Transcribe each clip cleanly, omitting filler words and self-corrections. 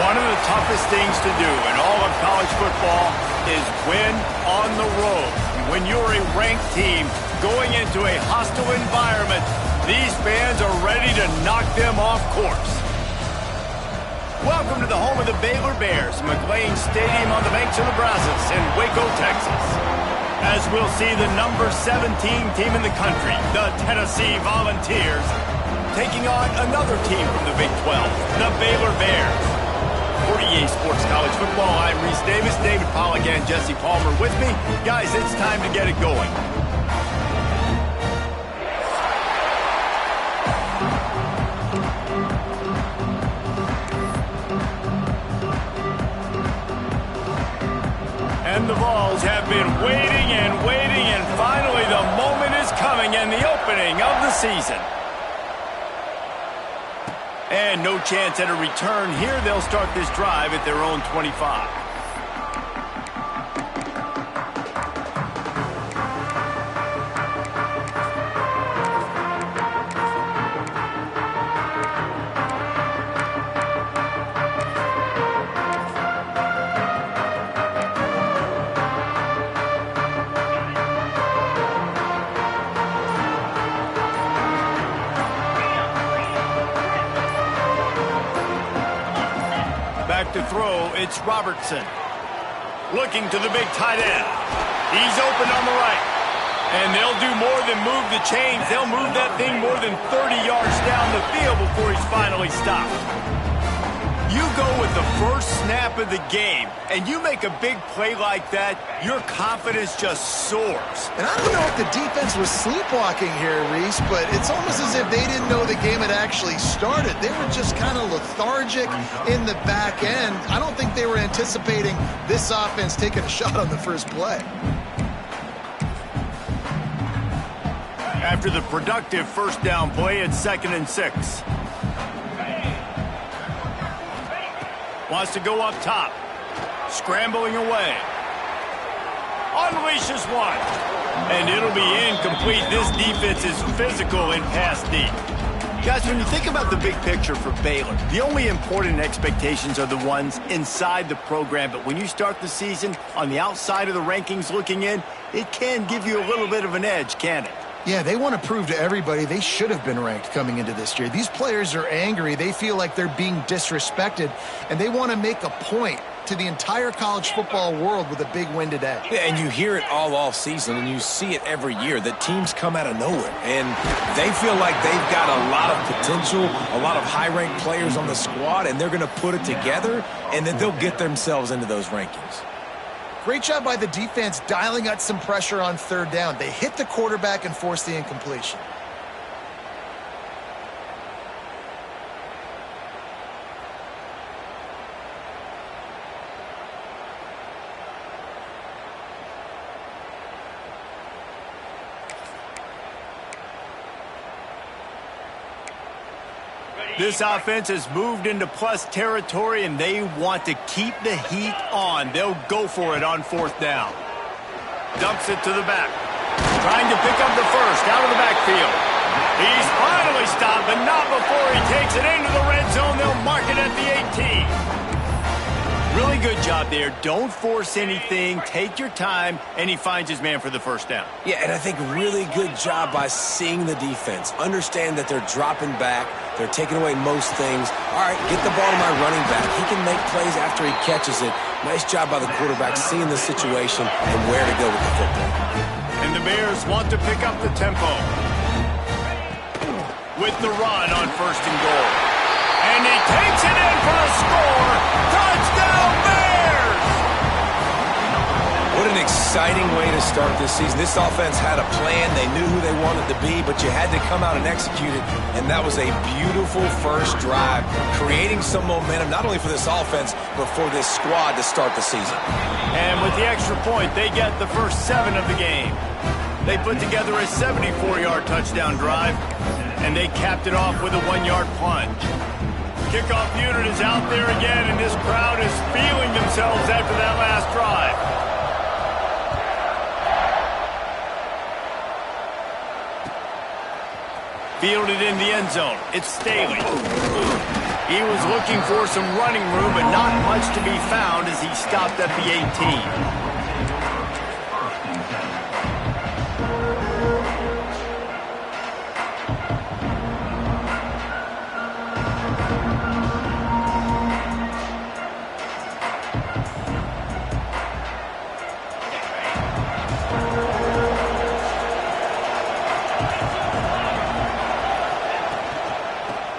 One of the toughest things to do in all of college football is win on the road. When you're a ranked team going into a hostile environment, these fans are ready to knock them off course. Welcome to the home of the Baylor Bears, McLean Stadium on the banks of the Brazos in Waco, Texas. As we'll see the number 17 team in the country, the Tennessee Volunteers, taking on another team from the Big 12, the Baylor Bears. For EA Sports College Football, I'm Reese Davis, David Pollack, and Jesse Palmer with me. Guys, it's time to get it going. And the Vols have been waiting, and finally the moment is coming and the opening of the season. And no chance at a return here. They'll start this drive at their own 25. To throw, it's Robertson. Looking to the big tight end. He's open on the right. And they'll do more than move the chains. They'll move that thing more than 30 yards down the field before he's finally stopped. You go with the first snap of the game, and you make a big play like that, your confidence just soars. And I don't know if the defense was sleepwalking here, Reese, but it's almost as if they didn't know the game had actually started. They were just kind of lethargic in the back end. I don't think they were anticipating this offense taking a shot on the first play. After the productive first down play, it's 2nd and 6. Wants to go up top. Scrambling away. Unleashes one. And it'll be incomplete. This defense is physical and pass deep. Guys, when you think about the big picture for Baylor, the only important expectations are the ones inside the program. But when you start the season on the outside of the rankings looking in, it can give you a little bit of an edge, can it? Yeah, they want to prove to everybody they should have been ranked coming into this year. These players are angry. They feel like they're being disrespected, and they want to make a point to the entire college football world with a big win today. Yeah, and you hear it all off season, and you see it every year, that teams come out of nowhere, and they feel like they've got a lot of potential, a lot of high-ranked players on the squad, and they're going to put it together, and then they'll get themselves into those rankings. Great job by the defense dialing out some pressure on third down. They hit the quarterback and forced the incompletion. This offense has moved into plus territory, and they want to keep the heat on. They'll go for it on 4th down. Dumps it to the back. Trying to pick up the first out of the backfield. He's finally stopped, but not before he takes it into the red zone. They'll mark it at the 18. Really good job there. Don't force anything. Take your time, and he finds his man for the first down. Yeah, and I think really good job by seeing the defense. Understand that they're dropping back. They're taking away most things. All right, get the ball to my running back. He can make plays after he catches it. Nice job by the quarterback seeing the situation and where to go with the football. And the Bears want to pick up the tempo with the run on 1st and goal. And he takes it in for a score. Touchdown, Bears! What an exciting way to start this season. This offense had a plan. They knew who they wanted to be, but you had to come out and execute it. And that was a beautiful first drive, creating some momentum, not only for this offense, but for this squad to start the season. And with the extra point, they get the first 7 of the game. They put together a 74-yard touchdown drive, and they capped it off with a 1-yard plunge. Kickoff unit is out there again, and this crowd is feeling themselves after that last drive. Fielded in the end zone. It's Staley. He was looking for some running room, but not much to be found as he stopped at the 18.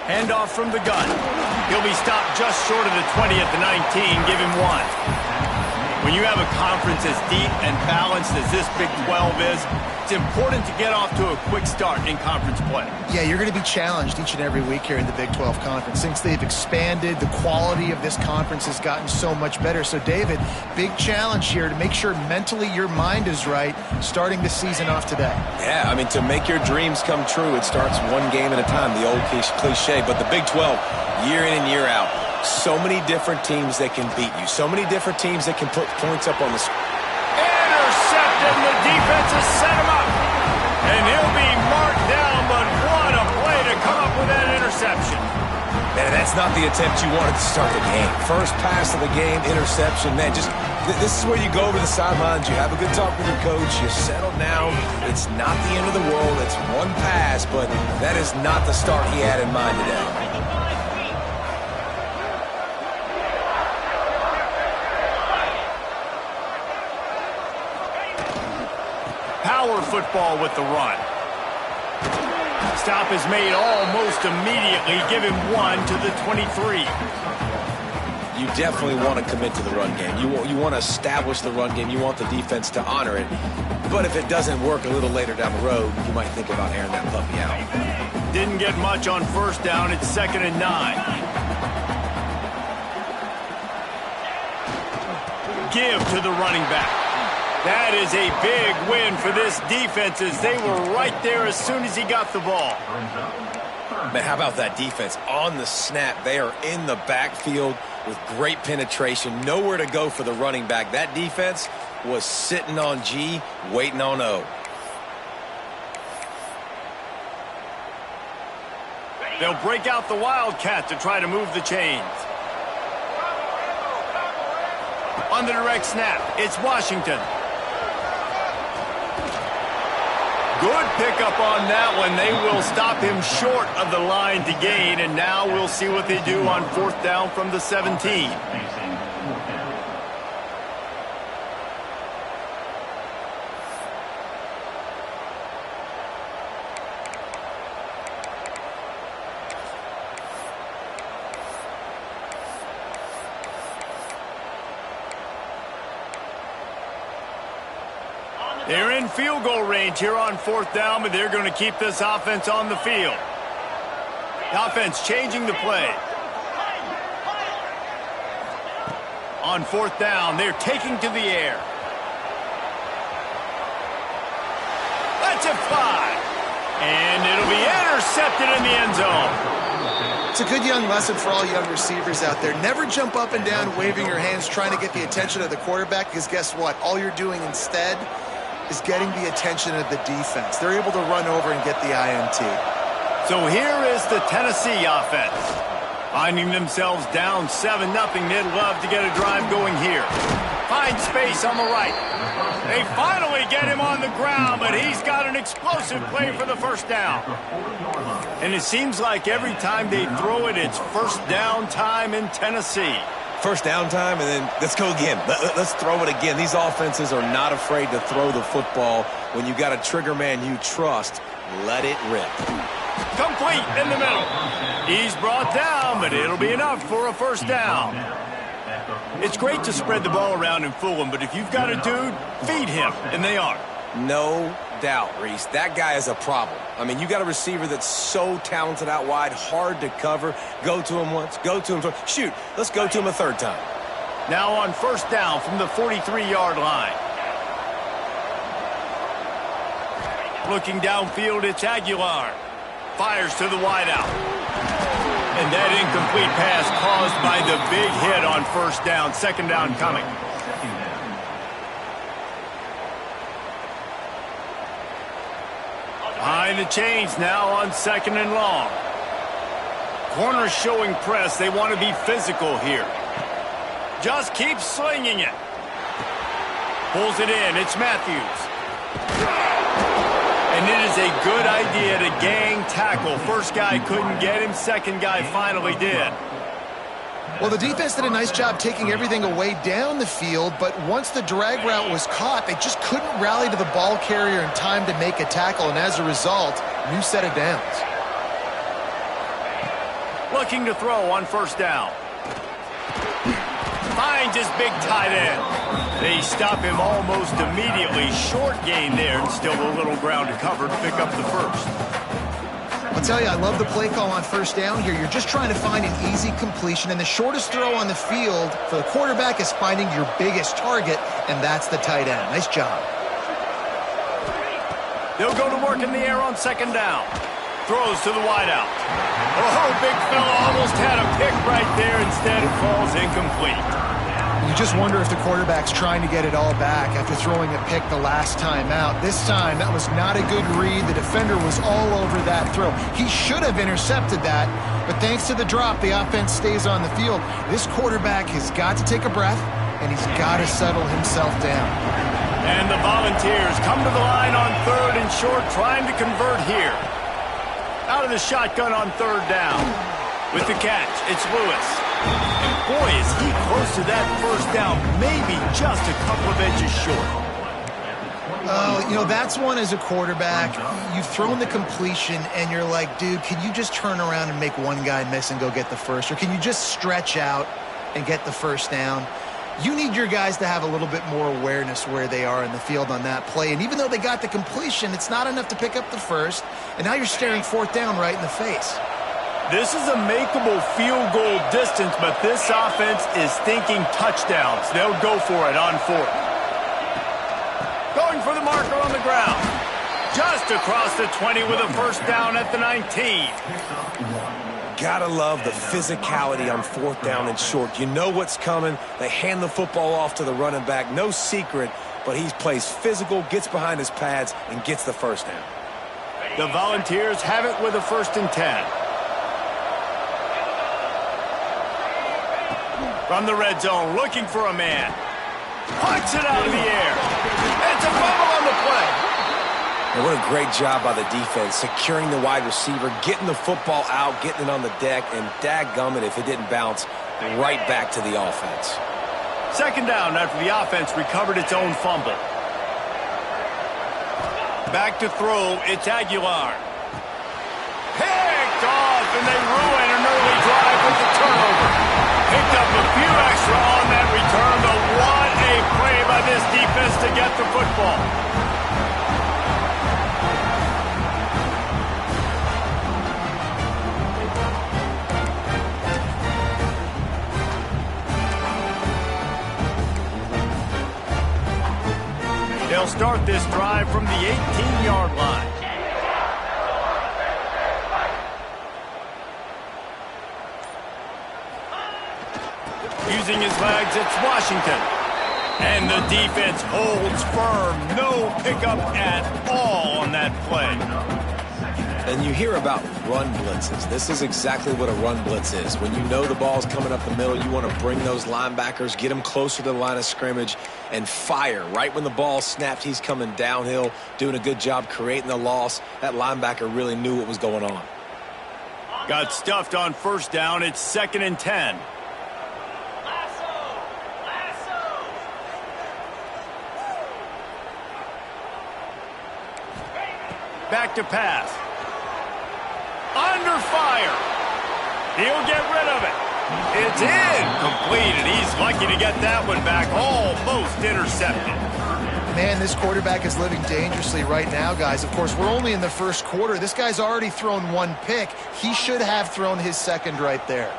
Handoff from the gun. He'll be stopped just short of the 20 at the 19. Give him 1. When you have a conference as deep and balanced as this Big 12 is, it's important to get off to a quick start in conference play. Yeah, you're going to be challenged each and every week here in the Big 12 Conference. Since they've expanded, the quality of this conference has gotten so much better. So, David, big challenge here to make sure mentally your mind is right starting the season off today. Yeah, I mean, to make your dreams come true, it starts one game at a time, the old cliche. But the Big 12, year in and year out, so many different teams that can beat you, so many different teams that can put points up on the screen. Intercepted, and the defense has set him up. And he'll be marked down, but what a play to come up with that interception. Man, that's not the attempt you wanted to start the game. First pass of the game, interception. Man, just this is where you go over the sidelines. You have a good talk with your coach. You settle down. It's not the end of the world. It's one pass, but that is not the start he had in mind today. Power football with the run. Stop is made almost immediately. Give him 1 to the 23. You definitely want to commit to the run game. You want to establish the run game. You want the defense to honor it. But if it doesn't work a little later down the road, you might think about airing that puppy out. Didn't get much on first down. It's 2nd and 9. Give to the running back. That is a big win for this defense as they were right there as soon as he got the ball. Man, how about that defense? On the snap, they are in the backfield with great penetration. Nowhere to go for the running back. That defense was sitting on G, waiting on O. They'll break out the Wildcat to try to move the chains. On the direct snap, it's Washington. Good pickup on that one. They will stop him short of the line to gain, and now we'll see what they do on 4th down from the 17. They're in field goal range here on 4th down, but they're going to keep this offense on the field. The offense changing the play. On 4th down, they're taking to the air. Let's it fly. And it'll be intercepted in the end zone. It's a good young lesson for all young receivers out there. Never jump up and down waving your hands trying to get the attention of the quarterback, because guess what? All you're doing instead is getting the attention of the defense. They're able to run over and get the INT. So here is the Tennessee offense. Finding themselves down 7-0, they'd love to get a drive going here. Find space on the right. They finally get him on the ground, but he's got an explosive play for the first down. And it seems like every time they throw it, it's first down time in Tennessee. First down time, and then let's go again. Let's throw it again. These offenses are not afraid to throw the football. When you got a trigger man you trust, let it rip. Complete in the middle. He's brought down, but it'll be enough for a first down. It's great to spread the ball around and fool him, but if you've got a dude, feed him, and they are. No doubt, Reese. That guy is a problem. I mean, you got a receiver that's so talented out wide, hard to cover. Go to him once, go to him twice. Shoot, let's go to him a third time. Now on first down from the 43-yard line. Looking downfield, it's Aguilar. Fires to the wideout. And that incomplete pass caused by the big hit on first down. Second down coming. Behind the chains now on 2nd and long. Corner showing press. They want to be physical here. Just keep slinging it. Pulls it in. It's Matthews. And it is a good idea to gang tackle. First guy couldn't get him. Second guy finally did. Well, the defense did a nice job taking everything away down the field, but once the drag route was caught, they just couldn't rally to the ball carrier in time to make a tackle, and as a result, new set of downs. Looking to throw on first down. Finds his big tight end. They stop him almost immediately. Short gain there, and still a little ground to cover to pick up the first. I'll tell you, I love the play call on first down here. You're just trying to find an easy completion, and the shortest throw on the field for the quarterback is finding your biggest target, and that's the tight end. Nice job. They'll go to work in the air on second down. Throws to the wideout. Oh, big fella almost had a pick right there. Instead, it falls incomplete. You just wonder if the quarterback's trying to get it all back after throwing a pick the last time out. This time, that was not a good read. The defender was all over that throw. He should have intercepted that, but thanks to the drop, the offense stays on the field. This quarterback has got to take a breath, and he's got to settle himself down. And the Volunteers come to the line on third and short, trying to convert here. Out of the shotgun on third down. With the catch, it's Lewis. And boy, is he close to that first down, maybe just a couple of inches short. Oh, you know, that's one as a quarterback. You've thrown the completion, and you're like, dude, can you just turn around and make one guy miss and go get the first? Or can you just stretch out and get the first down? You need your guys to have a little bit more awareness where they are in the field on that play. And even though they got the completion, it's not enough to pick up the first. And now you're staring fourth down right in the face. This is a makeable field goal distance, but this offense is thinking touchdowns. They'll go for it on fourth. Going for the marker on the ground. Just across the 20 with a first down at the 19. Gotta love the physicality on fourth down and short. You know what's coming. They hand the football off to the running back. No secret, but he plays physical, gets behind his pads, and gets the first down. The Volunteers have it with a 1st and 10. From the red zone, looking for a man. Punts it out of the air. It's a fumble on the play. And what a great job by the defense, securing the wide receiver, getting the football out, getting it on the deck, and dadgummit if it didn't bounce right back to the offense. Second down after the offense recovered its own fumble. Back to throw, it's Aguilar. Picked off, and they ruin an early drive with the turnover. Picked up a few extra on that return, but what a play by this defense to get the football. They'll start this drive from the 18-yard line. Using his legs, it's Washington. And the defense holds firm. No pickup at all on that play. And you hear about run blitzes. This is exactly what a run blitz is. When you know the ball's coming up the middle, you want to bring those linebackers, get them closer to the line of scrimmage, and fire. Right when the ball snapped, he's coming downhill, doing a good job creating the loss. That linebacker really knew what was going on. Got stuffed on first down. It's 2nd and 10. Back to pass. Under fire. He'll get rid of it. It's incomplete, and he's lucky to get that one back. Almost intercepted. Man, this quarterback is living dangerously right now, guys. Of course, we're only in the first quarter. This guy's already thrown one pick. He should have thrown his second right there.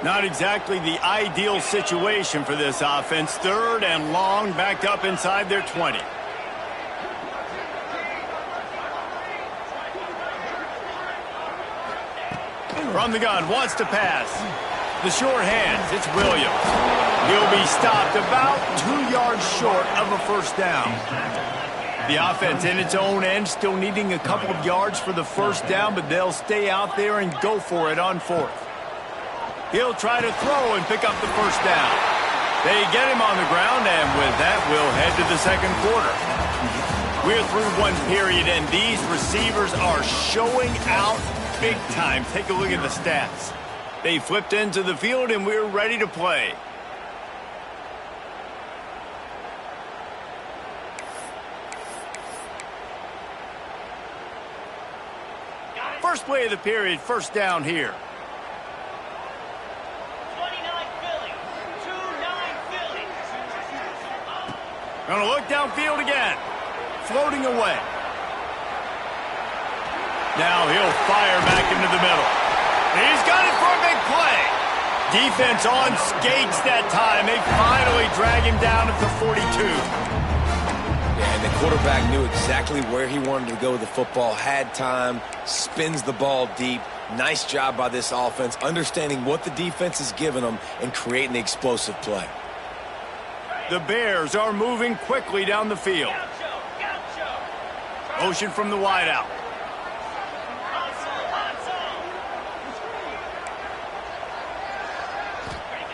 Not exactly the ideal situation for this offense. 3rd and long, backed up inside their 20. From the gun, wants to pass. The short hands, it's Williams. He'll be stopped about 2 yards short of a first down. The offense in its own end, still needing a couple of yards for the first down, but they'll stay out there and go for it on fourth. He'll try to throw and pick up the first down. They get him on the ground, and with that, we'll head to the second quarter. We're through one period, and these receivers are showing out big time. Take a look at the stats. They flipped into the field, and we're ready to play. First play of the period, first down here. 29 Philly. 2-9 Philly. Gonna look downfield again. Floating away. Now he'll fire back into the middle. He's got it for a big play. Defense on skates that time. They finally drag him down at the 42. Yeah, and the quarterback knew exactly where he wanted to go with the football, had time, spins the ball deep. Nice job by this offense, understanding what the defense is giving them and creating the explosive play. The Bears are moving quickly down the field. Motion from the wideout.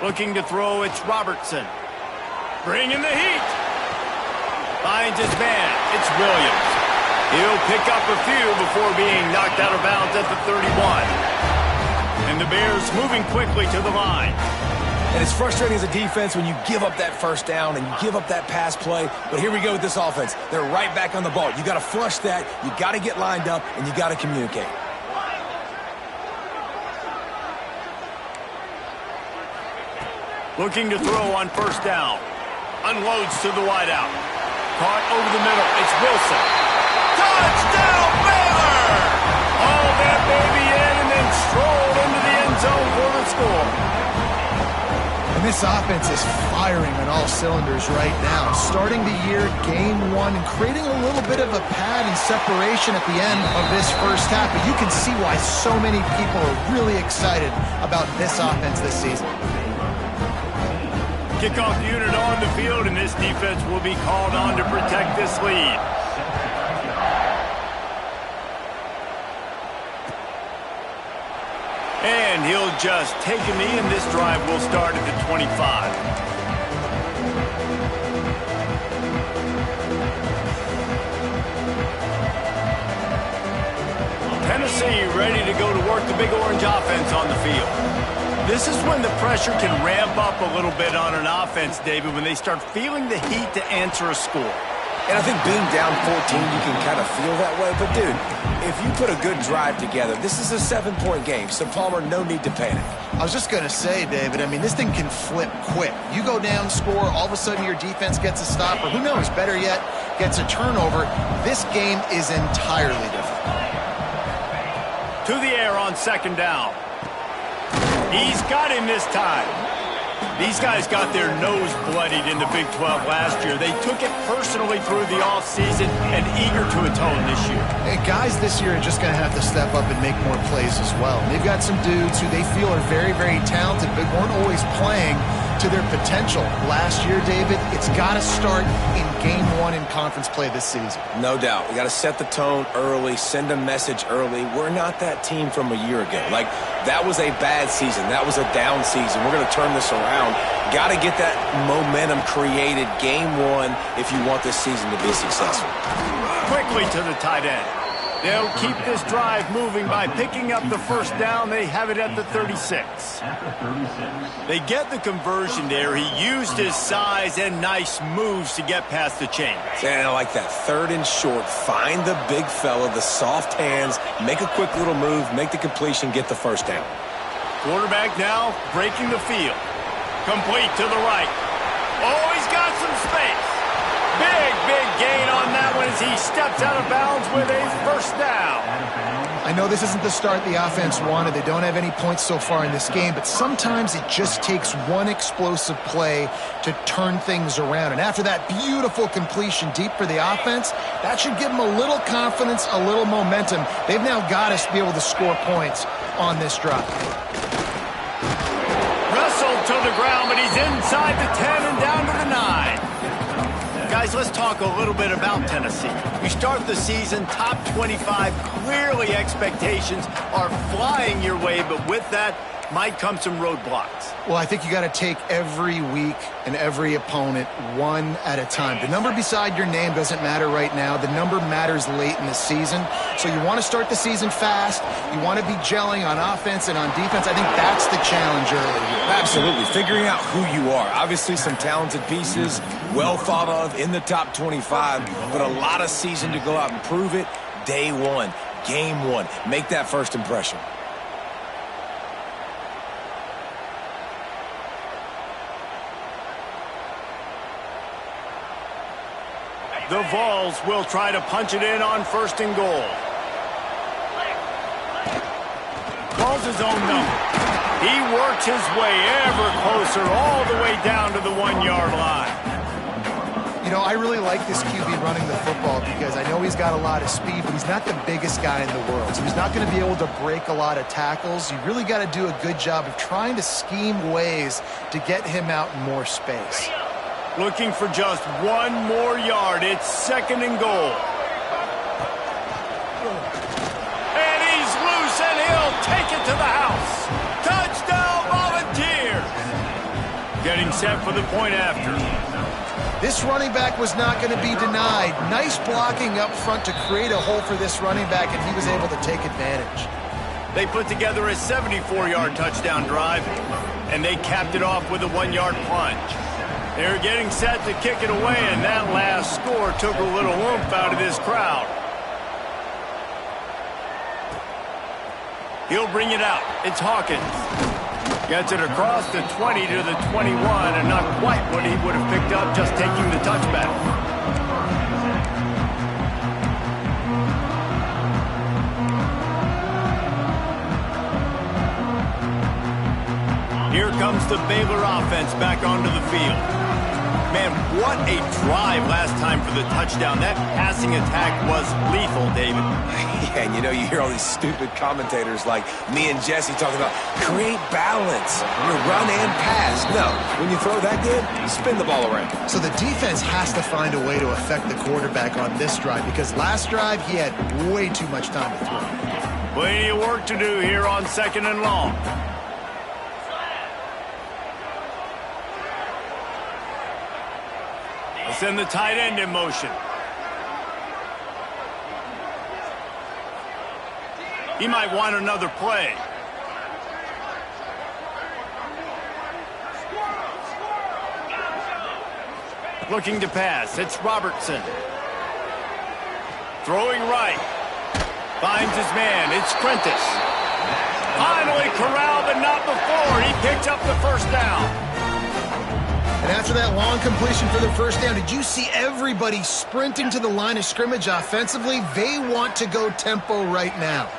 Looking to throw, it's Robertson. Bringing the heat. Finds his man. It's Williams. He'll pick up a few before being knocked out of bounds at the 31. And the Bears moving quickly to the line. And it's frustrating as a defense when you give up that first down and you give up that pass play. But here we go with this offense. They're right back on the ball. You got to flush that. You got to get lined up, and you got to communicate. Looking to throw on first down. Unloads to the wideout. Caught over the middle. It's Wilson. Touchdown, Baylor! All that baby in and then strolled into the end zone for the score. And this offense is firing on all cylinders right now. Starting the year, game one, and creating a little bit of a pad and separation at the end of this first half. But you can see why so many people are really excited about this offense this season. Kickoff unit on the field, and this defense will be called on to protect this lead. And he'll just take a knee, and this drive will start at the 25. Tennessee ready to go to work the Big Orange offense on the field. This is when the pressure can ramp up a little bit on an offense, David, when they start feeling the heat to answer a score. And I think being down 14, you can kind of feel that way. But, dude, if you put a good drive together, this is a 7-point game. So, Palmer, no need to panic. I was just going to say, David, I mean, this thing can flip quick. You go down, score, all of a sudden your defense gets a stop, or who knows, better yet, gets a turnover. This game is entirely different. To the air on second down. He's got him this time. These guys got their nose bloodied in the Big 12 last year. They took it personally through the offseason and eager to atone this year. And guys this year are just going to have to step up and make more plays as well. They've got some dudes who they feel are very, very talented, but weren't always playing to their potential. Last year, David, it's got to start in game one in conference play this season. No doubt. We got to set the tone early, send a message early. We're not that team from a year ago. Like, that was a bad season. That was a down season. We're going to turn this around. Got to get that momentum created game one if you want this season to be successful. Quickly to the tight end. They'll keep this drive moving by picking up the first down. They have it at the 36. They get the conversion there. He used his size and nice moves to get past the chains. And I like that. Third and short. Find the big fella, the soft hands, make a quick little move, make the completion, get the first down. Quarterback now breaking the field. Complete to the right. Oh, he's got some space. Big gain on that one as he steps out of bounds with a first down. I know this isn't the start the offense wanted. They don't have any points so far in this game, but sometimes it just takes one explosive play to turn things around. And after that beautiful completion deep for the offense, that should give them a little confidence, a little momentum. They've now got to be able to score points on this drive. Wrestled to the ground, but he's inside the 10 and down to the 9. Guys, let's talk a little bit about Tennessee. You start the season top 25. Clearly expectations are flying your way, but with that might come some roadblocks. Well, I think you got to take every week and every opponent one at a time. The number beside your name doesn't matter right now. The number matters late in the season. So you want to start the season fast. You want to be gelling on offense and on defense. I think that's the challenge early here. Absolutely. Figuring out who you are. Obviously some talented pieces, well thought of in the top 25, but a lot of season to go out and prove it. Day one, game one. Make that first impression. The Vols will try to punch it in on 1st and goal. Calls his own number. He works his way ever closer all the way down to the 1-yard line. You know, I really like this QB running the football because I know he's got a lot of speed, but he's not the biggest guy in the world. So he's not going to be able to break a lot of tackles. You really got to do a good job of trying to scheme ways to get him out in more space. Looking for just 1 more yard. It's 2nd and goal. And he's loose, and he'll take it to the house. Touchdown, Volunteers! Getting set for the point after. This running back was not going to be denied. Nice blocking up front to create a hole for this running back, and he was able to take advantage. They put together a 74-yard touchdown drive, and they capped it off with a 1-yard plunge. They're getting set to kick it away, and that last score took a little oomph out of this crowd. He'll bring it out. It's Hawkins. Gets it across the 20 to the 21, and not quite what he would have picked up just taking the touchback. Here comes the Baylor offense back onto the field. Man, what a drive last time for the touchdown. That passing attack was lethal, David. Yeah, and you know, you hear all these stupid commentators like me and Jesse talking about create balance. You run and pass. No, when you throw that good, you spin the ball around. So the defense has to find a way to affect the quarterback on this drive because last drive he had way too much time to throw. Plenty of work to do here on 2nd and long. Send the tight end in motion. He might want another play. Looking to pass. It's Robertson. Throwing right. Finds his man. It's Prentice. Finally corralled, but not before. He picked up the 1st down. And after that long completion for the 1st down, did you see everybody sprinting to the line of scrimmage offensively? They want to go tempo right now.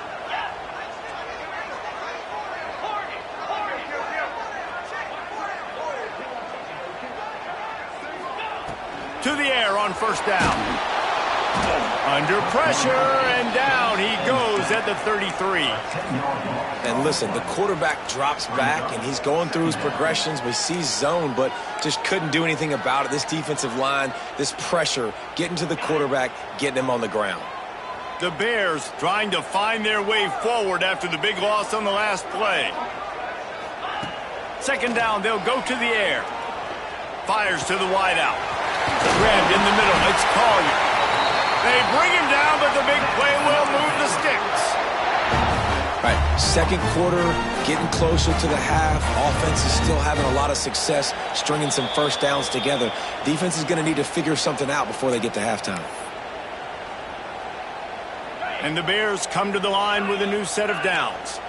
To the air on 1st down. Under pressure, and down he goes at the 33. And listen, the quarterback drops back, and he's going through his progressions. We see zone, but just couldn't do anything about it. This defensive line, this pressure, getting to the quarterback, getting him on the ground. The Bears trying to find their way forward after the big loss on the last play. 2nd down, they'll go to the air. Fires to the wideout. Grabbed in the middle, it's Collier. They bring him down, but the big play will move the sticks. Right, 2nd quarter, getting closer to the half. Offense is still having a lot of success stringing some 1st downs together. Defense is going to need to figure something out before they get to halftime. And the Bears come to the line with a new set of downs.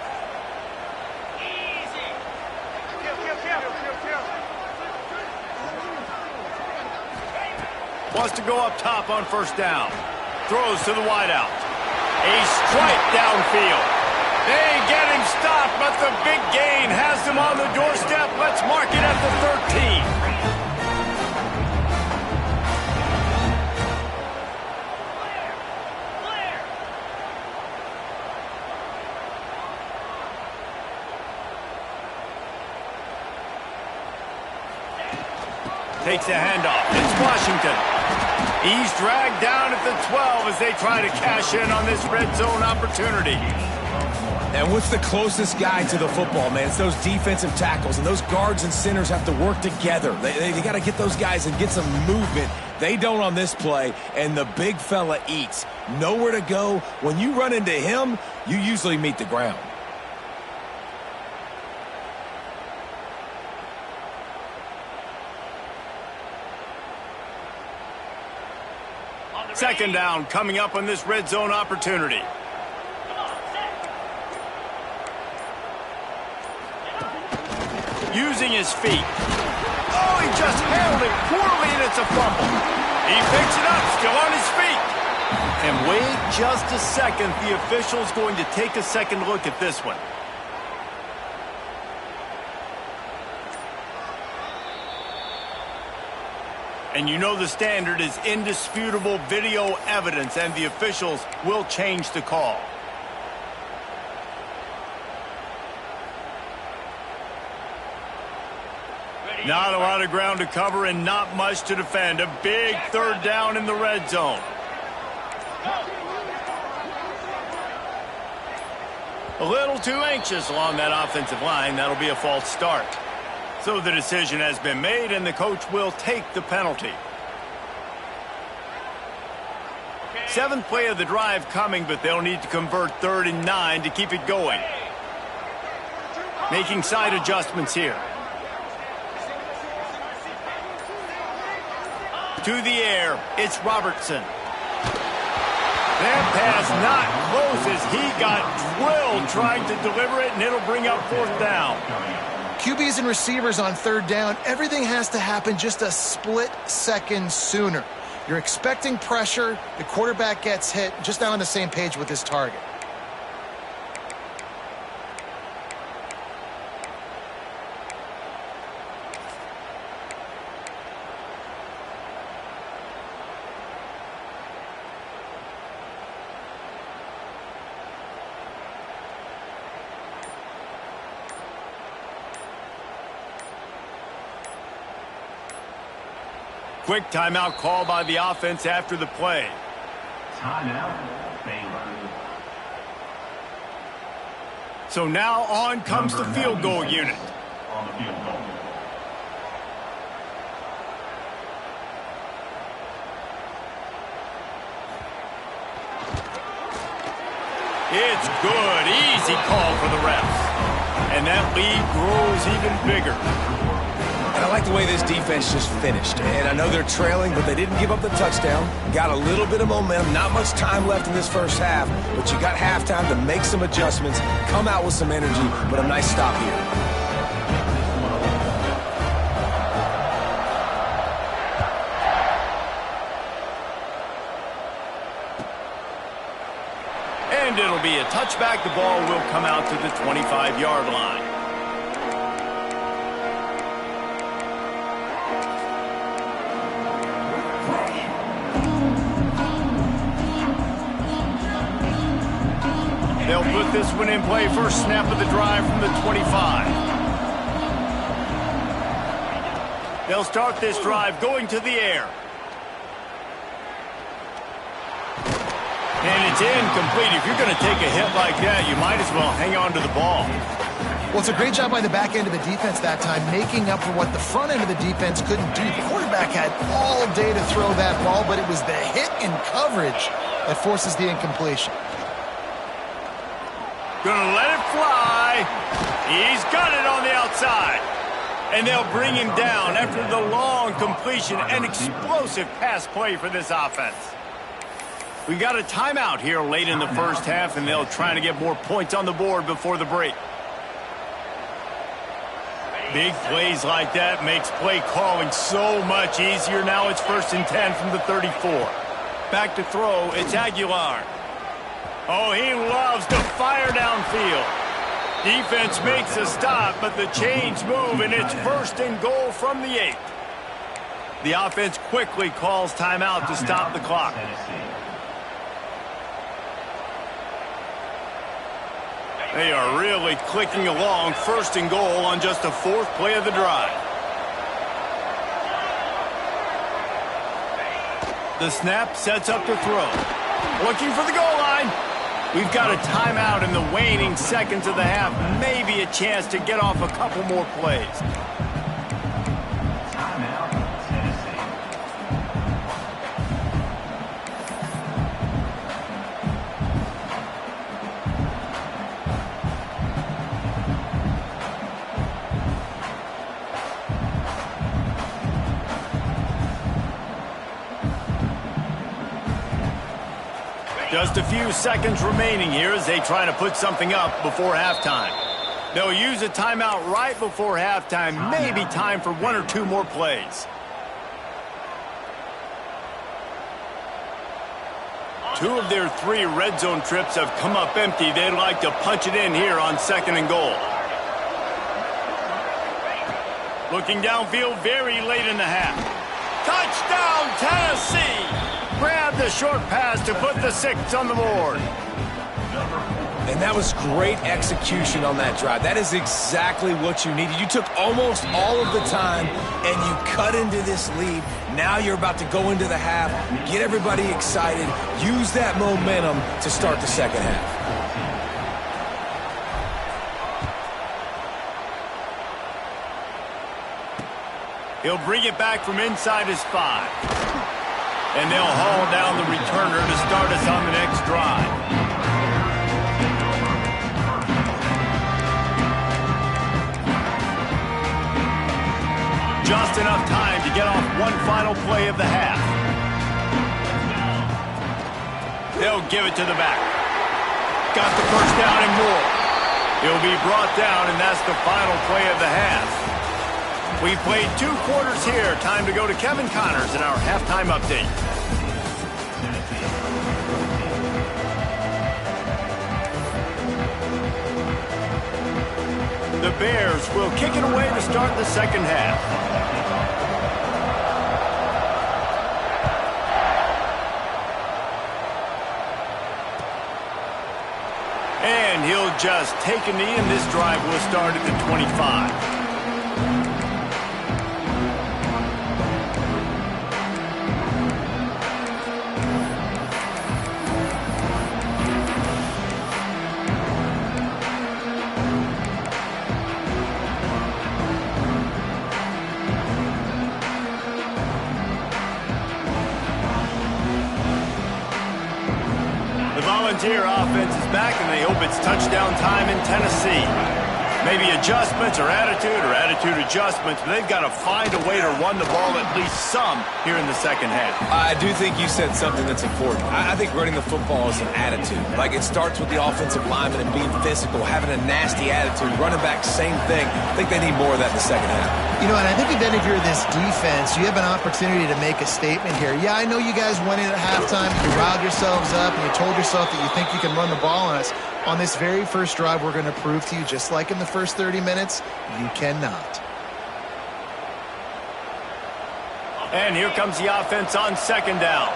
Wants to go up top on 1st down. Throws to the wideout. A strike downfield. They get him stopped, but the big gain has him on the doorstep. Let's mark it at the 13. Takes a handoff. It's Washington. He's dragged down at the 12 as they try to cash in on this red zone opportunity. And what's the closest guy to the football, man? It's those defensive tackles, and those guards and centers have to work together. They got to get those guys and get some movement. They don't on this play, and the big fella eats. Nowhere to go. When you run into him, you usually meet the ground. Second down coming up on this red zone opportunity. Using his feet. Oh, he just handled it poorly, and it's a fumble. He picks it up, still on his feet. And wait just a second. The official's going to take a second look at this one. And you know the standard is indisputable video evidence, and the officials will change the call. Not a lot of ground to cover and not much to defend. A big third down in the red zone. A little too anxious along that offensive line. That'll be a false start. So the decision has been made, and the coach will take the penalty. Seventh play of the drive coming, but they'll need to convert 3rd and 9 to keep it going. Making side adjustments here. To the air, it's Robertson. That pass not close as he got drilled trying to deliver it, and it'll bring up 4th down. QBs and receivers on 3rd down, everything has to happen just a split second sooner. You're expecting pressure, the quarterback gets hit, just not on the same page with his target. Quick timeout call by the offense after the play. Timeout, Baylor. So now on comes the field goal unit. On the field goal. It's good. Easy call for the refs. And that lead grows even bigger. And I like the way this defense just finished. And I know they're trailing, but they didn't give up the touchdown. Got a little bit of momentum. Not much time left in this first half, but you got halftime to make some adjustments, come out with some energy, but a nice stop here. And it'll be a touchback. The ball will come out to the 25-yard line. They'll put this one in play. First snap of the drive from the 25. They'll start this drive going to the air. And it's incomplete. If you're going to take a hit like that, you might as well hang on to the ball. Well, it's a great job by the back end of the defense that time, making up for what the front end of the defense couldn't do. The quarterback had all day to throw that ball, but it was the hit and coverage that forces the incompletion. Gonna let it fly. He's got it on the outside. And they'll bring him down after the long completion. An explosive pass play for this offense. We got a timeout here late in the first half, and they'll try to get more points on the board before the break. Big plays like that makes play calling so much easier. Now it's 1st and 10 from the 34. Back to throw, it's Aguilar. Oh, he loves to fire downfield. Defense makes a stop, but the chains move, and it's 1st and goal from the 8. The offense quickly calls timeout to stop the clock. They are really clicking along. 1st and goal on just the 4th play of the drive. The snap sets up to throw. Looking for the goal line. We've got a timeout in the waning seconds of the half. Maybe a chance to get off a couple more plays. Timeout, Tennessee. Just a few seconds remaining here as they try to put something up before halftime. They'll use a timeout right before halftime. Maybe time for one or two more plays. Two of their three red zone trips have come up empty. They'd like to punch it in here on 2nd and goal. Looking downfield very late in the half. Touchdown, Tennessee! Grab the short pass to put the 6 on the board. And that was great execution on that drive. That is exactly what you needed. You took almost all of the time, and you cut into this lead. Now you're about to go into the half, get everybody excited, use that momentum to start the second half. He'll bring it back from inside his 5. And they'll haul down the returner to start us on the next drive. Just enough time to get off one final play of the half. They'll give it to the back. Got the first down and more. He'll be brought down, and that's the final play of the half. We played 2 quarters here. Time to go to Kevin Connors in our halftime update. The Bears will kick it away to start the second half. And he'll just take a knee, and this drive will start at the 25. Volunteer offense is back, and they hope it's touchdown time in Tennessee. Maybe adjustments or attitude adjustments, but they've got to find a way to run the ball at least some here in the second half. I do think you said something that's important. I think running the football is an attitude. Like, it starts with the offensive lineman and being physical, having a nasty attitude. Running back, same thing. I think they need more of that in the second half. You know, and I think then if you're this defense, you have an opportunity to make a statement here. Yeah, I know you guys went in at halftime, you riled yourselves up, and you told yourself that you think you can run the ball on us. On this very first drive, we're going to prove to you, just like in the first 30 minutes, you cannot. And here comes the offense on 2nd down.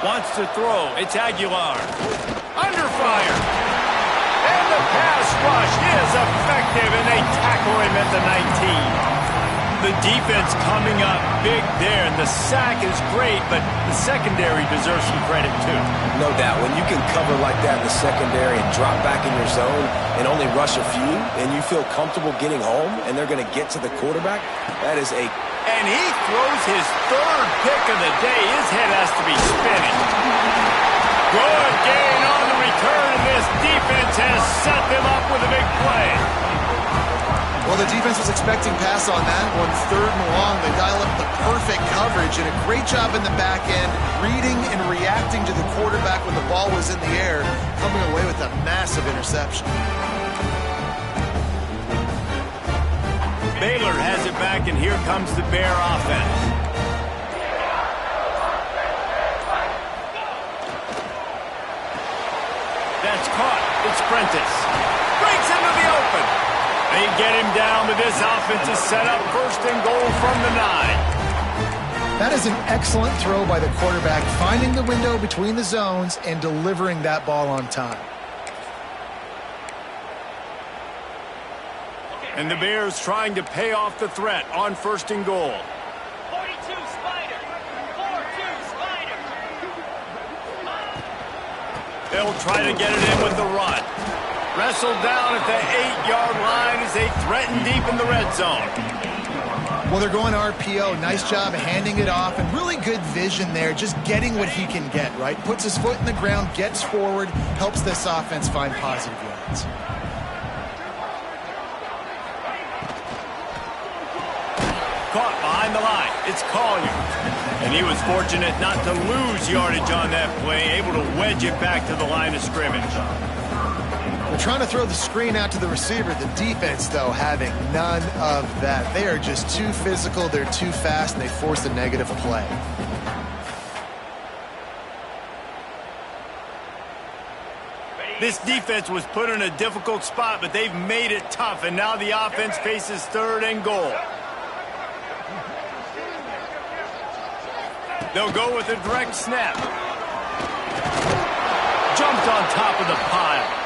Wants to throw. It's Aguilar. Under fire. And the pass rush is effective, and they tackle him at the 19. The defense coming up big there, and the sack is great, but the secondary deserves some credit too. No doubt. When you can cover like that in the secondary and drop back in your zone and only rush a few, and you feel comfortable getting home, and they're going to get to the quarterback, that is a... And he throws his 3rd pick of the day. His head has to be spinning. Good gain on the return, and this defense has set them up with a big play. Well, the defense was expecting pass on that one, 3rd and long. They dial up the perfect coverage, and a great job in the back end, reading and reacting to the quarterback when the ball was in the air, coming away with a massive interception. Baylor has it back, and here comes the Bear offense. That's caught. It's Prentice. Breaks into the open. They get him down, but this offense is set up 1st and goal from the 9. That is an excellent throw by the quarterback, finding the window between the zones and delivering that ball on time. And the Bears trying to pay off the threat on 1st and goal. 42 Spider. 4-2 Spider. They'll try to get it in with the run. Wrestled down at the 8-yard line as they threaten deep in the red zone. Well, they're going RPO. Nice job handing it off, and really good vision there, just getting what he can get, right? Puts his foot in the ground, gets forward, helps this offense find positive yards. Caught behind the line. It's Collier. And he was fortunate not to lose yardage on that play, able to wedge it back to the line of scrimmage. They're trying to throw the screen out to the receiver. The defense, though, having none of that. They are just too physical. They're too fast, and they force a negative play. This defense was put in a difficult spot, but they've made it tough, and now the offense faces 3rd and goal. They'll go with a direct snap. Jumped on top of the pile.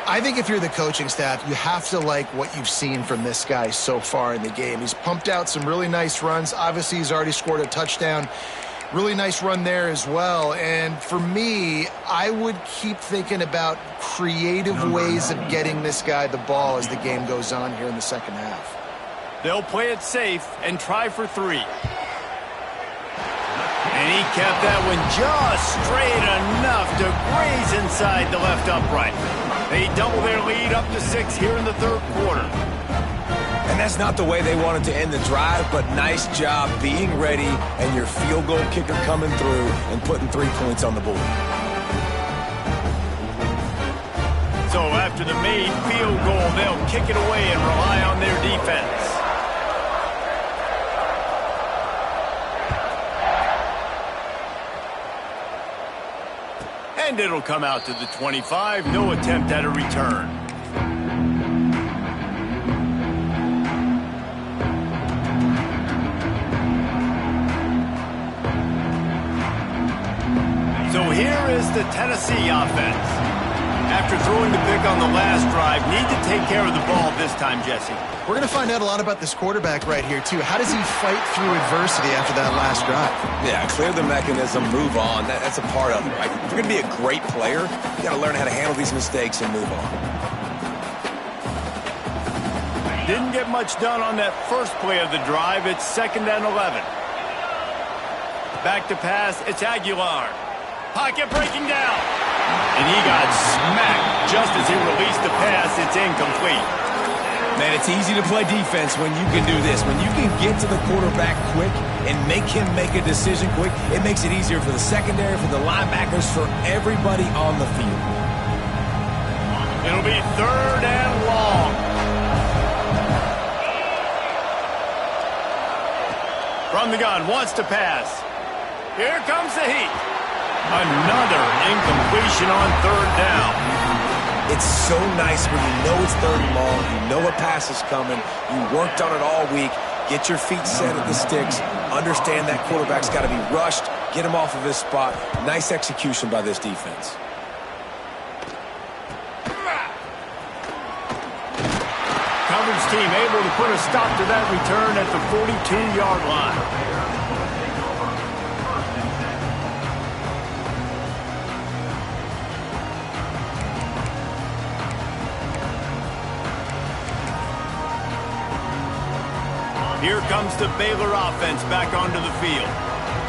I think if you're the coaching staff, you have to like what you've seen from this guy so far in the game. He's pumped out some really nice runs. Obviously, he's already scored a touchdown. Really nice run there as well. And for me, I would keep thinking about creative ways of getting this guy the ball as the game goes on here in the second half. They'll play it safe and try for 3. And he kept that one just straight enough to graze inside the left upright. They double their lead up to 6 here in the 3rd quarter. And that's not the way they wanted to end the drive, but nice job being ready and your field goal kicker coming through and putting 3 points on the board. So after the made field goal, they'll kick it away and rely on their defense. And it'll come out to the 25. No attempt at a return. So here is the Tennessee offense. After throwing the pick on the last drive, need to take care of the ball this time, Jesse. We're going to find out a lot about this quarterback right here, too. How does he fight through adversity after that last drive? Yeah, clear the mechanism, move on. That's a part of it, right? If you're going to be a great player, you got to learn how to handle these mistakes and move on. Didn't get much done on that first play of the drive. It's 2nd and 11. Back to pass. It's Aguilar. Pocket breaking down. And he got smacked just as he released the pass. It's incomplete. Man, it's easy to play defense when you can do this. When you can get to the quarterback quick and make him make a decision quick, it makes it easier for the secondary, for the linebackers, for everybody on the field. It'll be 3rd and long. From the gun, wants to pass. Here comes the heat. Another incompletion on 3rd down. It's so nice when you know it's 3rd and long, you know a pass is coming, you worked on it all week, get your feet set at the sticks, understand that quarterback's got to be rushed, get him off of his spot. Nice execution by this defense. Coverage team able to put a stop to that return at the 42-yard line. Here comes the Baylor offense back onto the field.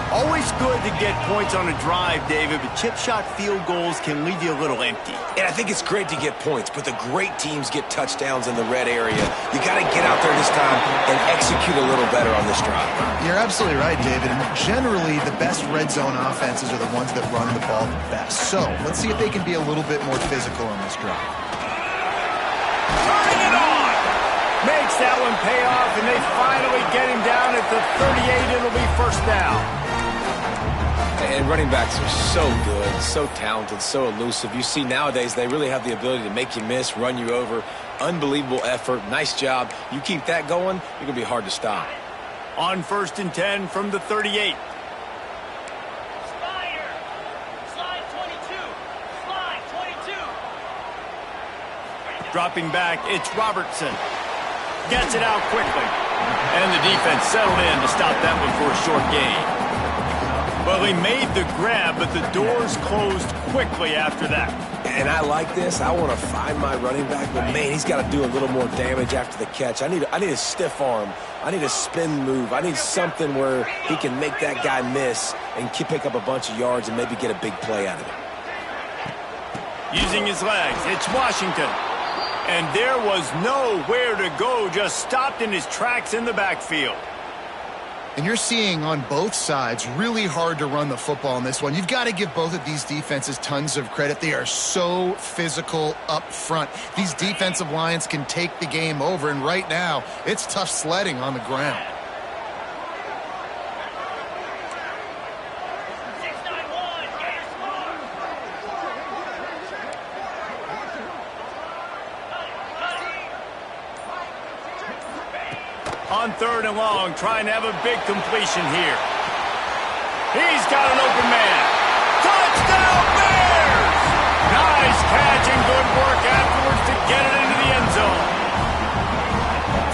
Always good to get points on a drive, David, but chip shot field goals can leave you a little empty. And I think it's great to get points, but the great teams get touchdowns in the red area. You got to get out there this time and execute a little better on this drive. You're absolutely right, David. And generally, the best red zone offenses are the ones that run the ball the best. So let's see if they can be a little bit more physical on this drive. Turning it on! Makes that one pay off, and they finally get him down at the 38. It'll be 1st down. And running backs are so good, so talented, so elusive. You see nowadays they really have the ability to make you miss, run you over. Unbelievable effort. Nice job. You keep that going, you're going to be hard to stop. On 1st and 10 from the 38. Spider. Slide 22. Slide 22. Dropping back, it's Robertson. Gets it out quickly. And the defense settled in to stop that one for a short gain. Well, he made the grab, but the doors closed quickly after that. And I like this. I want to find my running back, but man, he's got to do a little more damage after the catch. I need a stiff arm. I need a spin move. I need something where he can make that guy miss and pick up a bunch of yards and maybe get a big play out of it. Using his legs, it's Washington. And there was nowhere to go, just stopped in his tracks in the backfield. And you're seeing on both sides really hard to run the football in this one. You've got to give both of these defenses tons of credit. They are so physical up front. These defensive lines can take the game over, and right now it's tough sledding on the ground. 691, get your score. On 3rd and long, trying to have a big completion here. He's got an open man. Touchdown, Bears! Nice catch and good work afterwards to get it into the end zone.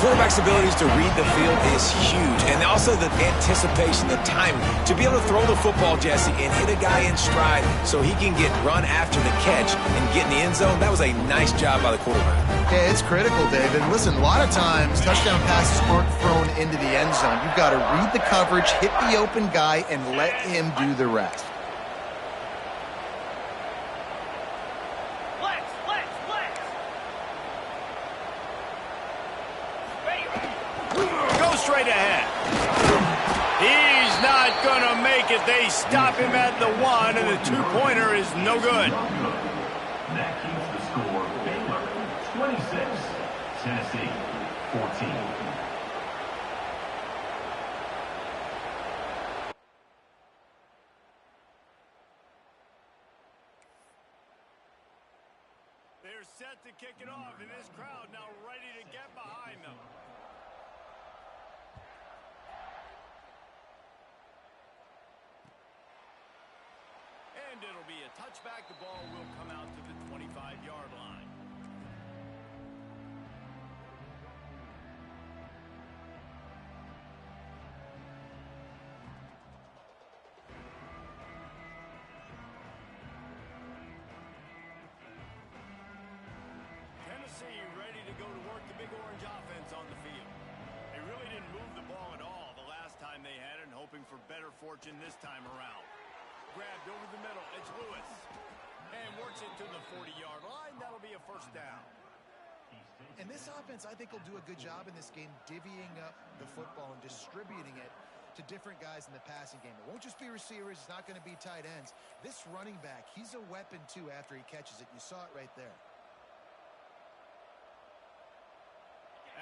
Quarterback's abilities to read the field is huge, and also the anticipation, the timing. To be able to throw the football, Jesse, and hit a guy in stride so he can get run after the catch and get in the end zone, that was a nice job by the quarterback. Yeah, it's critical, David. Listen, a lot of times touchdown passes aren't thrown into the end zone. You've got to read the coverage, hit the open guy, and let him do the rest. Flex, flex, flex. Ready. Go straight ahead. He's not going to make it. They stop him at the 1, and the 2-pointer is no good. That keeps the score Baylor 26, Tennessee 14. They're set to kick it off, and this crowd now ready to get behind them. And it'll be a touchback. The ball will come out to the 25-yard line. Tennessee ready to go to work the big orange offense on the field. They really didn't move the ball at all the last time they had it, and hoping for better fortune this time around. Grabbed over the middle. It's Lewis. And works it to the 40-yard line. That'll be a first down. And this offense, I think, will do a good job in this game divvying up the football and distributing it to different guys in the passing game. It won't just be receivers. It's not going to be tight ends. This running back, he's a weapon, too, after he catches it. You saw it right there.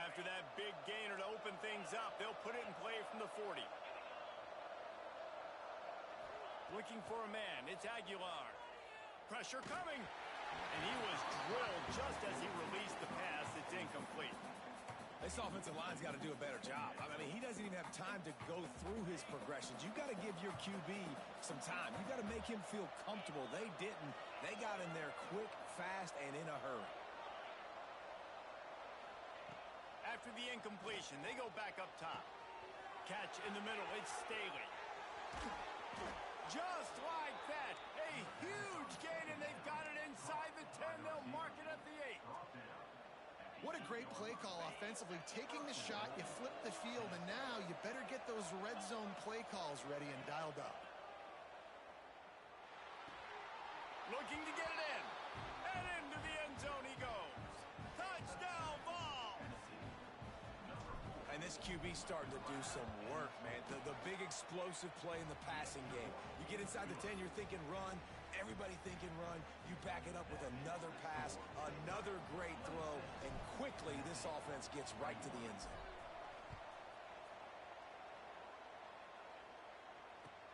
After that big gainer to open things up, they'll put it in play from the 40. Looking for a man. It's Aguilar. Pressure coming. And he was drilled just as he released the pass. It's incomplete. This offensive line's got to do a better job. I mean, he doesn't even have time to go through his progressions. You've got to give your QB some time. You've got to make him feel comfortable. They didn't. They got in there quick, fast, and in a hurry. After the incompletion, they go back up top. Catch in the middle. It's Staley. Just like that. A huge gain, and they've got it inside the 10. They'll mark it at the 8. What a great play call offensively. Taking the shot, you flip the field, and now you better get those red zone play calls ready and dialed up. Looking to get it in. And into the end zone he goes. Touchdown ball. And this QB starting to do some work, man. The big explosive play in the passing game. You get inside the 10, you're thinking run. Everybody thinking run. You back it up with another pass, another great throw, and quickly this offense gets right to the end zone.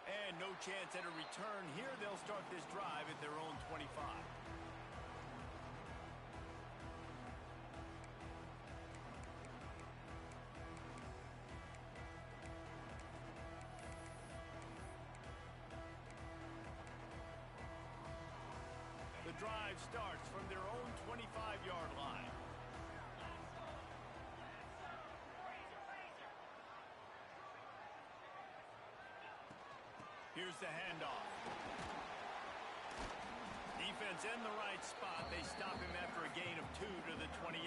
And no chance at a return here. They'll start this drive at their own 25. The drive starts from their own 25-yard line. Here's the handoff. Defense in the right spot. They stop him after a gain of 2 to the 28.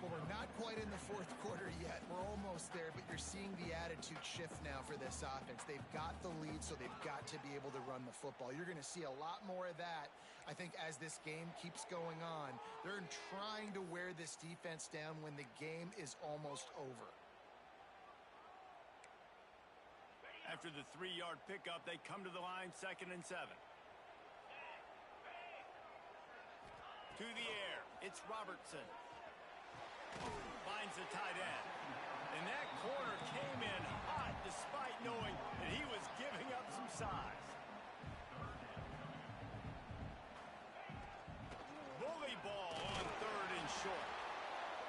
Well, we're not quite in the fourth quarter yet. We're almost there, but you're seeing the attitude shift now for this offense. They've got the lead, so they've got to be able to run the football. You're going to see a lot more of that, I think, as this game keeps going on. They're trying to wear this defense down when the game is almost over. After the 3-yard pickup, they come to the line, 2nd and 7. To the air, it's Robertson. Finds the tight end. And that corner came in hot despite knowing that he was giving up some size. Bully ball on 3rd and short.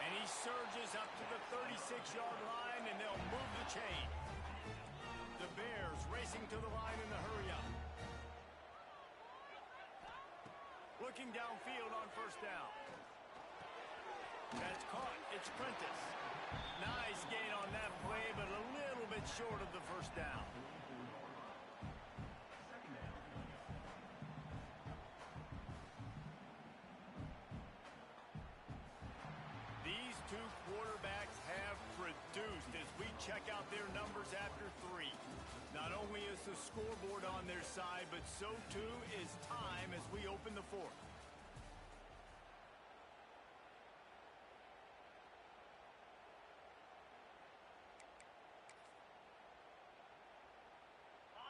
And he surges up to the 36-yard line, and they'll move the chain. The Bears racing to the line in the hurry-up. Looking downfield on 1st down. That's caught. It's Prentice. Nice gain on that play, but a little bit short of the 1st down. These two quarterbacks have produced as we check out their numbers after 3. Not only is the scoreboard on their side, but so too is time as we open the 4th.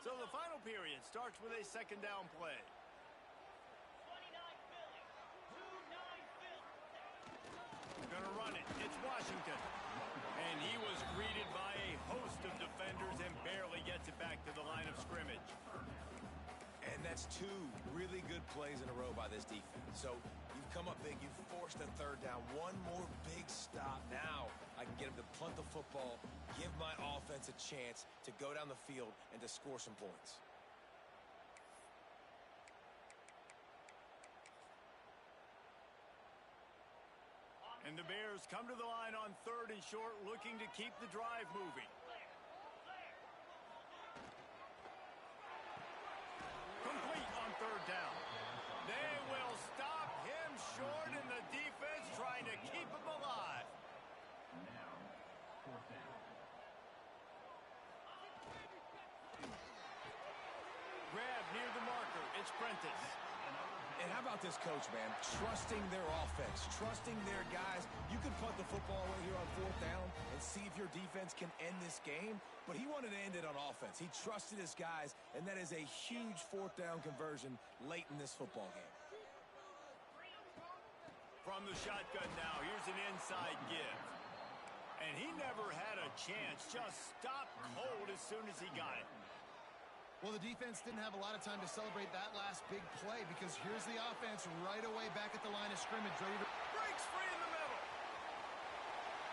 So the final period starts with a 2nd down play. 29 Philly. 2-9 Philly. Gonna run it. It's Washington. And he was greeted by a host of defenders and barely gets it back to the line of scrimmage. And that's 2 really good plays in a row by this defense. So you've come up big. You've forced a 3rd down. One more big stop. Now I can get him to punt the football, give my offense a chance to go down the field and to score some points. And the Bears come to the line on 3rd and short, looking to keep the drive moving. Complete on 3rd down. They will stop him short, and the defense trying to keep him alive. Now, 4th down. Grab near the marker. It's Prentice. And how about this coach, man? Trusting their offense, trusting their guys. You can punt the football right here on 4th down and see if your defense can end this game, but he wanted to end it on offense. He trusted his guys, and that is a huge 4th down conversion late in this football game. From the shotgun now, here's an inside give. And he never had a chance, just stopped cold as soon as he got it. Well, the defense didn't have a lot of time to celebrate that last big play because here's the offense right away back at the line of scrimmage, ready to... Breaks free in the middle.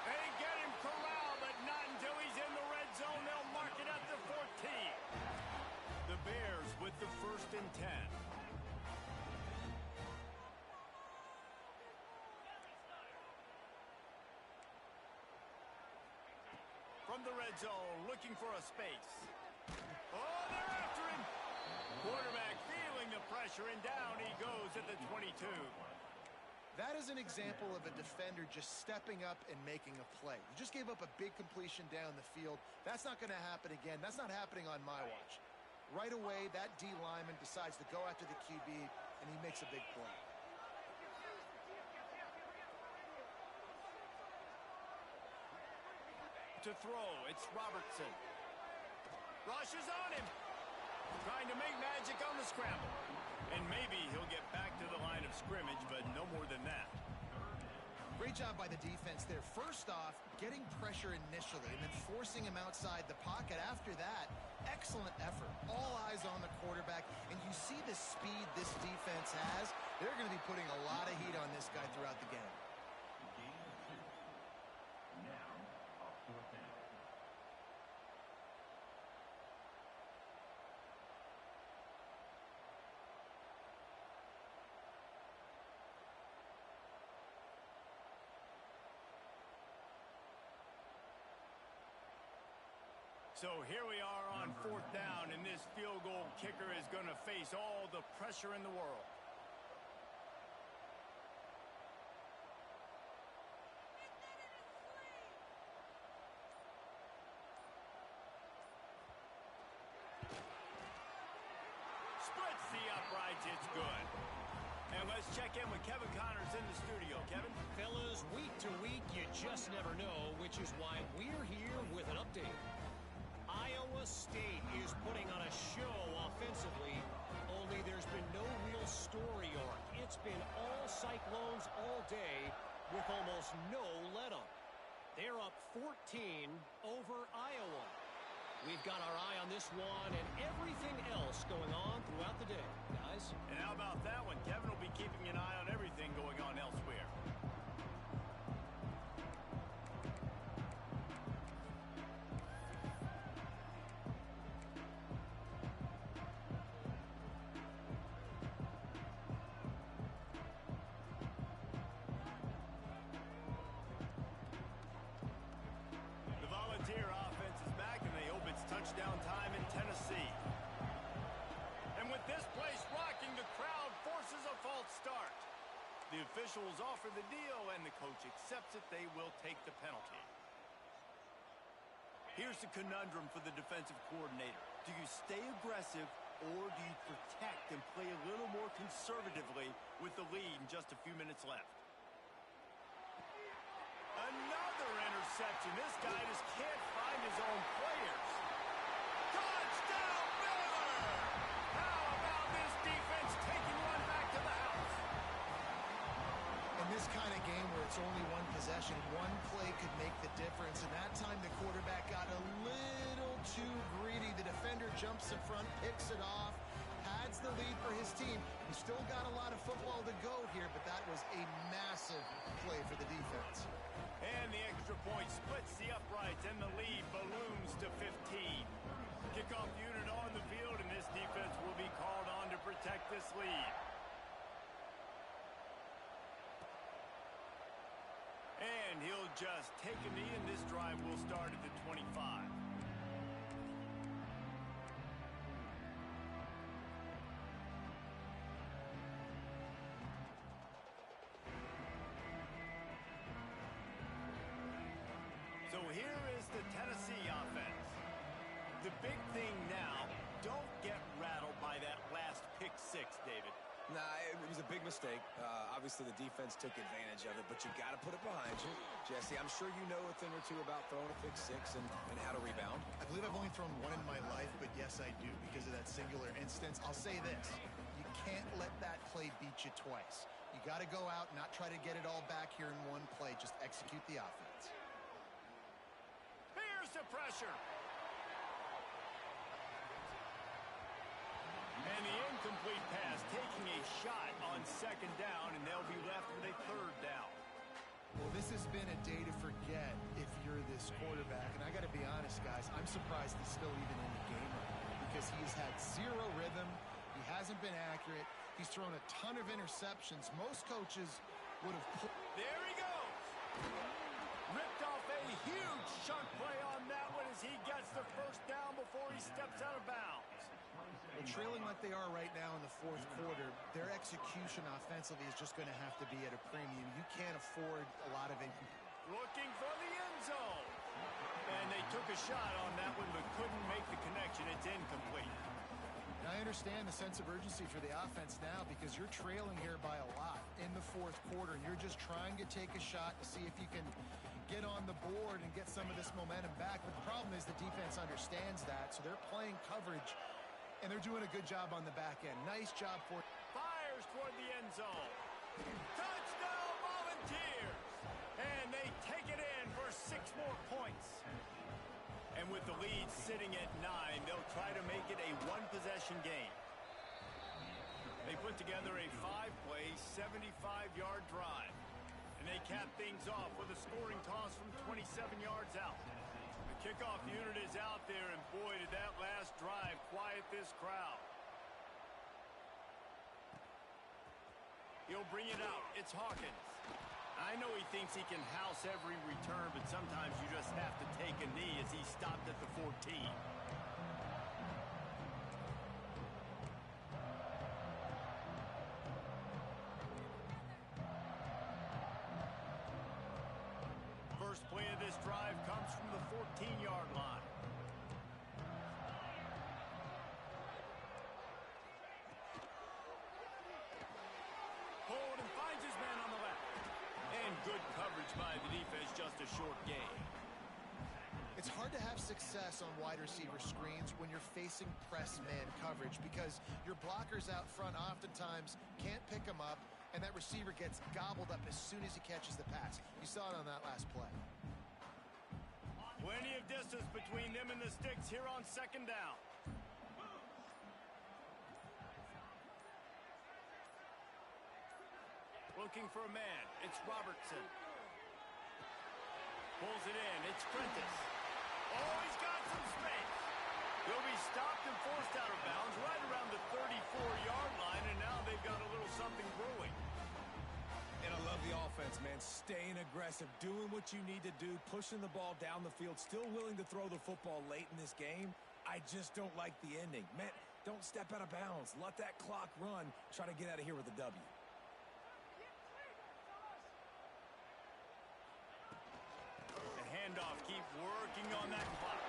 They get him corralled, but not until he's in the red zone. They'll mark it at the 14. The Bears with the 1st and 10. From the red zone, looking for a space. Oh, they're after him. Quarterback feeling the pressure, and down he goes at the 22. That is an example of a defender just stepping up and making a play. You just gave up a big completion down the field. That's not going to happen again. That's not happening on my watch. Right away, that D lineman decides to go after the QB, and he makes a big play. To throw, it's Robertson. Rushes on him. Trying to make magic on the scramble. And maybe he'll get back to the line of scrimmage, but no more than that. Great job by the defense there. First off, getting pressure initially and then forcing him outside the pocket after that. Excellent effort. All eyes on the quarterback. And you see the speed this defense has. They're going to be putting a lot of heat on this guy throughout the game. Gain of 2. Now, a 4th down. So here we are on 4th down, and this field goal kicker is going to face all the pressure in the world. Splits the uprights. It's good. And let's check in with Kevin Connors in the studio. Kevin? Fellas, week to week, you just never know, which is why we're here with an update. Iowa State is putting on a show offensively, only there's been no real story arc. It's been all Cyclones all day with almost no let-up. They're up 14 over Iowa. We've got our eye on this one and everything else going on throughout the day, guys. And how about that one? Kevin will be keeping an eye on everything going on elsewhere. The Volunteer offense is back, and they hope it's touchdown time in Tennessee. And with this place rocking, the crowd forces a false start. The officials offer the deal, and the coach accepts it. They will take the penalty. Here's the conundrum for the defensive coordinator. Do you stay aggressive, or do you protect and play a little more conservatively with the lead and just a few minutes left? Another interception. This guy just can't find his own players. Touchdown, Baylor! How about this defense taking one back to the house? In this kind of game where it's only one possession, one play could make the difference. And that time the quarterback got a little too greedy. The defender jumps in front, picks it off, pads the lead for his team. He's still got a lot of football to go here, but that was a massive play for the defense. And the extra point splits the uprights, and the lead balloons to 15. Kickoff unit on the field, and this defense will be called on to protect this lead. And he'll just take a knee, and this drive will start at the 25. So here is the Tennessee offense. The big thing now, don't get rattled by that last pick six, David. Nah, it was a big mistake. Obviously, the defense took advantage of it, but you got to put it behind you. Jesse, I'm sure you know a thing or two about throwing a pick six and how to rebound. I believe I've only thrown one in my life, but yes, I do because of that singular instance. I'll say this. You can't let that play beat you twice. You got to go out and not try to get it all back here in one play. Just execute the offense. Here's the pressure. And the incomplete pass taking a shot on 2nd down, and they'll be left with a 3rd down. Well, this has been a day to forget if you're this quarterback. And I got to be honest, guys, I'm surprised he's still even in the game right now because he's had zero rhythm. He hasn't been accurate. He's thrown a ton of interceptions. Most coaches would have put... There he goes. Ripped off a huge chunk play on that one as he gets the 1st down before he steps out of bounds. Well, trailing like they are right now in the 4th quarter, their execution offensively is just going to have to be at a premium. You can't afford a lot of incomplete. Looking for the end zone. And they took a shot on that one but couldn't make the connection. It's incomplete. And I understand the sense of urgency for the offense now because you're trailing here by a lot in the 4th quarter, and you're just trying to take a shot to see if you can get on the board and get some of this momentum back. But the problem is the defense understands that, so they're playing coverage, and they're doing a good job on the back end. Nice job for... Fires toward the end zone. Touchdown, Volunteers! And they take it in for 6 more points. And with the lead sitting at 9, they'll try to make it a 1-possession game. They put together a 5-play, 75-yard drive. And they cap things off with a scoring toss from 27 yards out. The kickoff unit is out there, and boy, did that last drive quiet this crowd. He'll bring it out. It's Hawkins. I know he thinks he can house every return, but sometimes you just have to take a knee as he stopped at the 14. first play of this drive comes from the 14-yard line. Hold and finds his man on the left. And good coverage by the defense, just a short gain. It's hard to have success on wide receiver screens when you're facing press man coverage because your blockers out front oftentimes can't pick them up, and that receiver gets gobbled up as soon as he catches the pass. You saw it on that last play. Plenty of distance between them and the sticks here on second down. Looking for a man. It's Robertson. Pulls it in. It's Prentice. Oh, he's got some space. He'll be stopped and forced out of bounds right around the 34-yard line, and now they've got a little something brewing. And I love the offense, man. Staying aggressive, doing what you need to do, pushing the ball down the field, still willing to throw the football late in this game. I just don't like the ending. Man, don't step out of bounds. Let that clock run. Try to get out of here with a W. Handoff, keep working on that clock.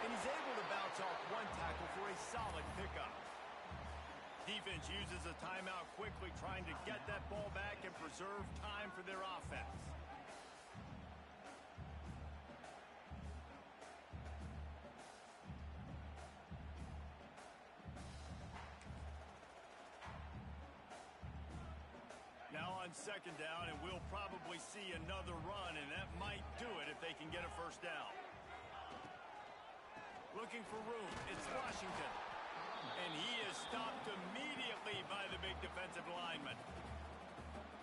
And he's able to bounce off one tackle for a solid pickup. Defense uses a timeout quickly, trying to get that ball back and preserve time for their offense. Now on second down, and we'll probably see another run, and that might do it if they can get a first down. Looking for room. It's Washington. And he is stopped immediately by the big defensive lineman.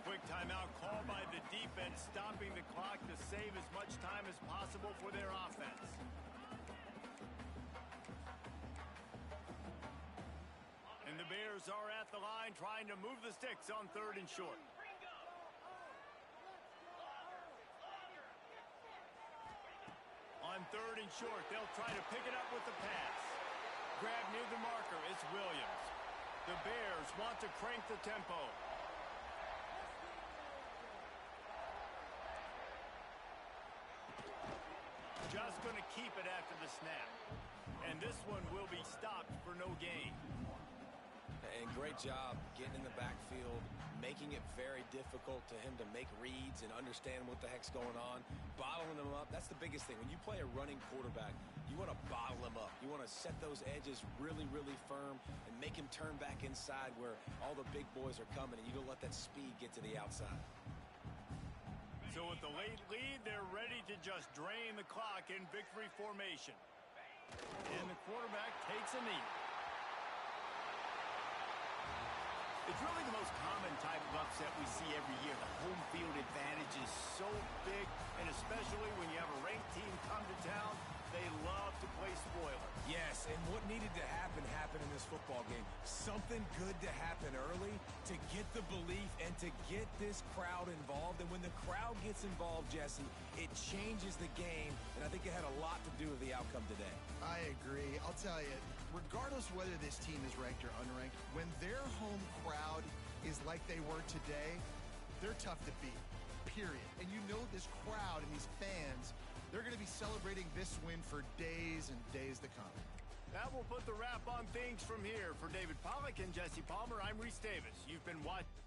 Quick timeout called by the defense, stopping the clock to save as much time as possible for their offense. And the Bears are at the line trying to move the sticks on third and short. On third and short, they'll try to pick it up with the pass. Grab near the marker, it's Williams. The Bears want to crank the tempo. Just going to keep it after the snap. And this one will be stopped for no gain. And great job getting in the backfield, making it very difficult to him to make reads and understand what the heck's going on. Bottling them up, that's the biggest thing. When you play a running quarterback, you want to bottle him up. You want to set those edges really, really firm and make him turn back inside where all the big boys are coming, and you don't let that speed get to the outside. So with the late lead, they're ready to just drain the clock in victory formation. And the quarterback takes a knee. It's really the most common type of upset we see every year. The home field advantage is so big, and especially when you have a ranked team come to town, they love to play spoiler. Yes, and what needed to happen happened in this football game. Something good to happen early to get the belief and to get this crowd involved. And when the crowd gets involved, Jesse, it changes the game, and I think it had a lot to do with the outcome today. I agree. I'll tell you, regardless whether this team is ranked or unranked, when their home crowd is like they were today, they're tough to beat, period. And you know this crowd and these fans, they're going to be celebrating this win for days and days to come. That will put the wrap on things from here. For David Pollack and Jesse Palmer, I'm Reese Davis. You've been watching.